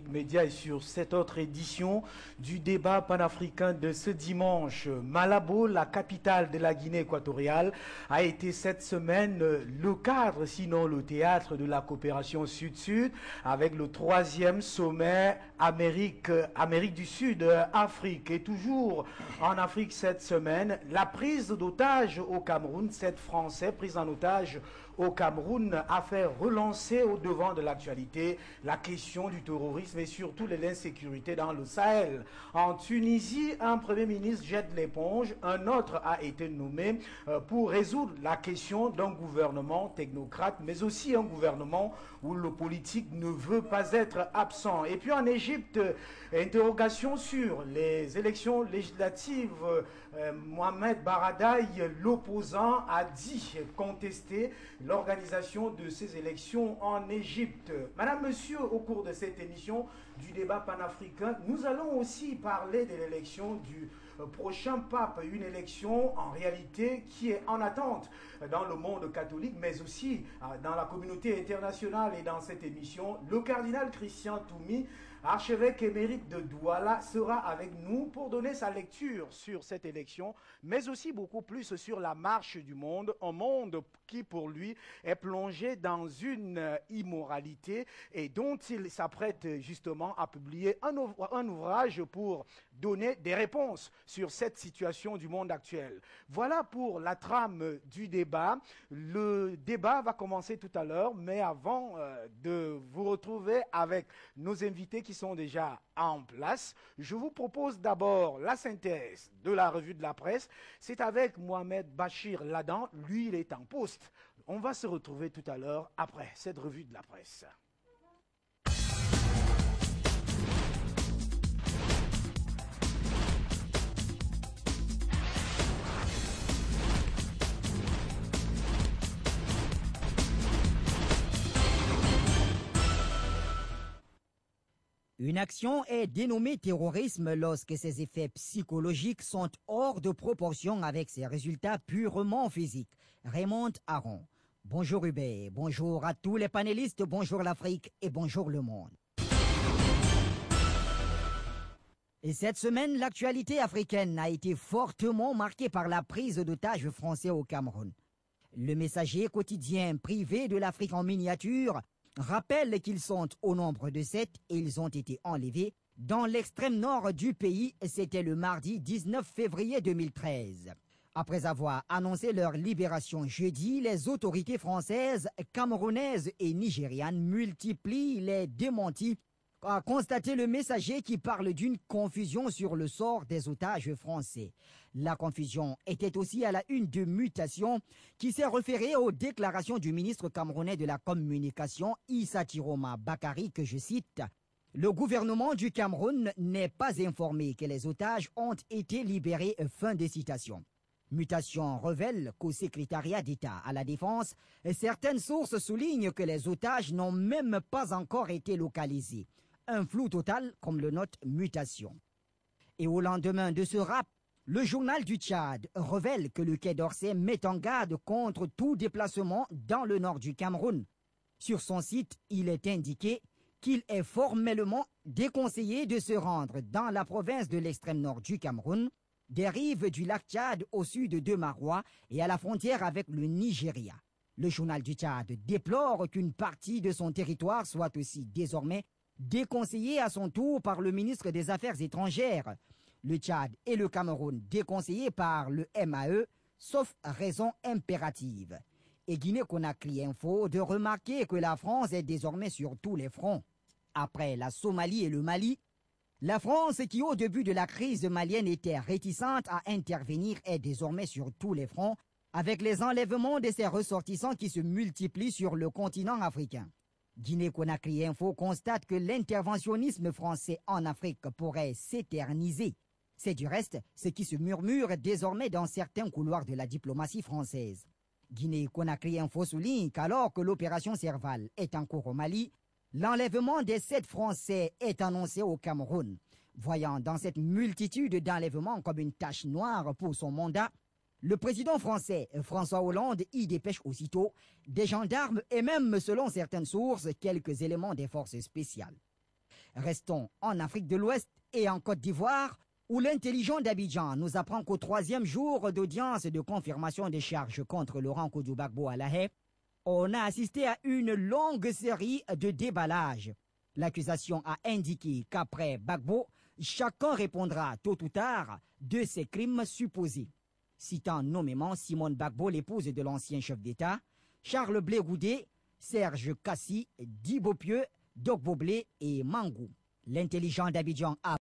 Média et sur cette autre édition du débat panafricain de ce dimanche. Malabo, la capitale de la Guinée équatoriale, a été cette semaine le cadre, sinon le théâtre de la coopération Sud-Sud, avec le 3e sommet Amérique du Sud-Afrique. Et toujours en Afrique cette semaine, la prise d'otages au Cameroun, 7 Français pris en otage au Cameroun, a fait relancer au devant de l'actualité la question du terrorisme et surtout de l'insécurité dans le Sahel. En Tunisie, un Premier ministre jette l'éponge, un autre a été nommé pour résoudre la question d'un gouvernement technocrate, mais aussi un gouvernement où le politique ne veut pas être absent. Et puis en Égypte, interrogation sur les élections législatives. Mohamed Baradei, l'opposant, a dit contester l'organisation de ces élections en Égypte. Madame, monsieur, au cours de cette émission du débat panafricain, nous allons aussi parler de l'élection du prochain pape, une élection en réalité qui est en attente dans le monde catholique, mais aussi dans la communauté internationale. Et dans cette émission, le cardinal Christian Toumi, archevêque émérite de Douala, sera avec nous pour donner sa lecture sur cette élection, mais aussi beaucoup plus sur la marche du monde, un monde qui pour lui est plongé dans une immoralité et dont il s'apprête justement à publier un ouvrage pour donner des réponses sur cette situation du monde actuel. Voilà pour la trame du débat. Le débat va commencer tout à l'heure, mais avant de vous retrouver avec nos invités qui sont déjà en place, je vous propose d'abord la synthèse de la revue de la presse. C'est avec Mohamed Bachir Ladan, lui il est en poste. On va se retrouver tout à l'heure après cette revue de la presse. Une action est dénommée terrorisme lorsque ses effets psychologiques sont hors de proportion avec ses résultats purement physiques. Raymond Aron. Bonjour Hubert, bonjour à tous les panélistes, bonjour l'Afrique et bonjour le monde. Et cette semaine, l'actualité africaine a été fortement marquée par la prise d'otages français au Cameroun. Le messager quotidien privé de l'Afrique en miniature rappelle qu'ils sont au nombre de 7 et ils ont été enlevés dans l'extrême nord du pays. C'était le mardi 19 février 2013. Après avoir annoncé leur libération jeudi, les autorités françaises, camerounaises et nigérianes multiplient les démentis, a constaté le messager qui parle d'une confusion sur le sort des otages français. La confusion était aussi à la une de Mutation qui s'est référée aux déclarations du ministre camerounais de la communication Issa Tiroma Bakari que je cite « Le gouvernement du Cameroun n'est pas informé que les otages ont été libérés ». Fin de citation. Mutation révèle qu'au secrétariat d'État à la Défense, certaines sources soulignent que les otages n'ont même pas encore été localisés. Un flou total, comme le note Mutation. Et au lendemain de ce rap, le journal du Tchad révèle que le Quai d'Orsay met en garde contre tout déplacement dans le nord du Cameroun. Sur son site, il est indiqué qu'il est formellement déconseillé de se rendre dans la province de l'extrême nord du Cameroun, des rives du lac Tchad au sud de Maroua et à la frontière avec le Nigeria. Le journal du Tchad déplore qu'une partie de son territoire soit aussi désormais déconseillé à son tour par le ministre des Affaires étrangères. Le Tchad et le Cameroun déconseillés par le MAE, sauf raison impérative. Et Guinée-Conakry Info de remarquer que la France est désormais sur tous les fronts. Après la Somalie et le Mali, la France, qui au début de la crise malienne était réticente à intervenir, est désormais sur tous les fronts, avec les enlèvements de ses ressortissants qui se multiplient sur le continent africain. Guinée-Conakry Info constate que l'interventionnisme français en Afrique pourrait s'éterniser. C'est du reste ce qui se murmure désormais dans certains couloirs de la diplomatie française. Guinée-Conakry Info souligne qu'alors que l'opération Serval est en cours au Mali, l'enlèvement des 7 Français est annoncé au Cameroun. Voyant dans cette multitude d'enlèvements comme une tache noire pour son mandat, le président français François Hollande y dépêche aussitôt des gendarmes et même, selon certaines sources, quelques éléments des forces spéciales. Restons en Afrique de l'Ouest et en Côte d'Ivoire, où l'intelligent d'Abidjan nous apprend qu'au 3e jour d'audience de confirmation des charges contre Laurent Gbagbo à La Haye, on a assisté à une longue série de déballages. L'accusation a indiqué qu'après Gbagbo, chacun répondra tôt ou tard de ses crimes supposés. Citant nommément Simone Gbagbo, l'épouse de l'ancien chef d'État, Charles Blé Goudé, Serge Kassi, Dibopieux, Doc Boblé et Mangou. L'intelligent d'Abidjan a